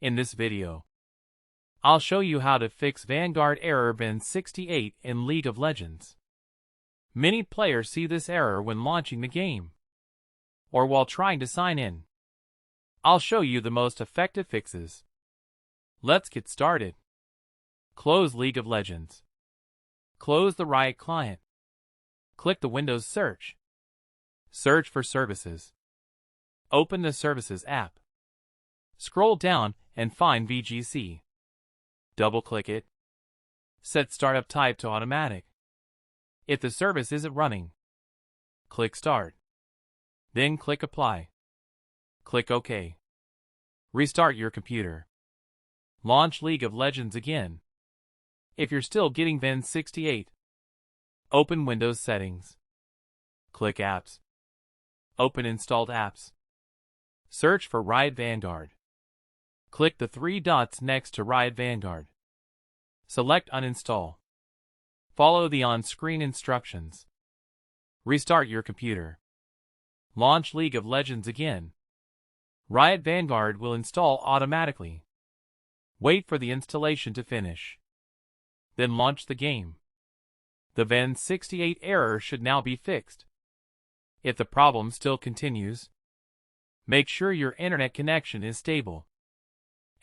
In this video, I'll show you how to fix Vanguard Error bin 68 in League of Legends. Many players see this error when launching the game, or while trying to sign in. I'll show you the most effective fixes. Let's get started. Close League of Legends. Close the Riot client. Click the Windows search. Search for Services. Open the Services app. Scroll down and find VGC. Double-click it. Set Startup Type to Automatic. If the service isn't running, click Start. Then click Apply. Click OK. Restart your computer. Launch League of Legends again. If you're still getting bin 68, open Windows Settings. Click Apps. Open Installed Apps. Search for Riot Vanguard. Click the three dots next to Riot Vanguard. Select Uninstall. Follow the on-screen instructions. Restart your computer. Launch League of Legends again. Riot Vanguard will install automatically. Wait for the installation to finish. Then launch the game. The bin 68 error should now be fixed. If the problem still continues, make sure your internet connection is stable,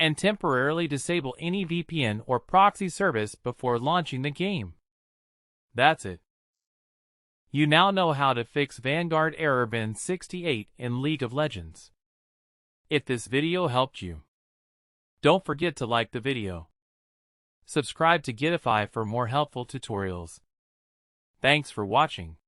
and temporarily disable any VPN or proxy service before launching the game. That's it. You now know how to fix Vanguard Error bin 68 in League of Legends. If this video helped you, don't forget to like the video. Subscribe to Guidify for more helpful tutorials. Thanks for watching.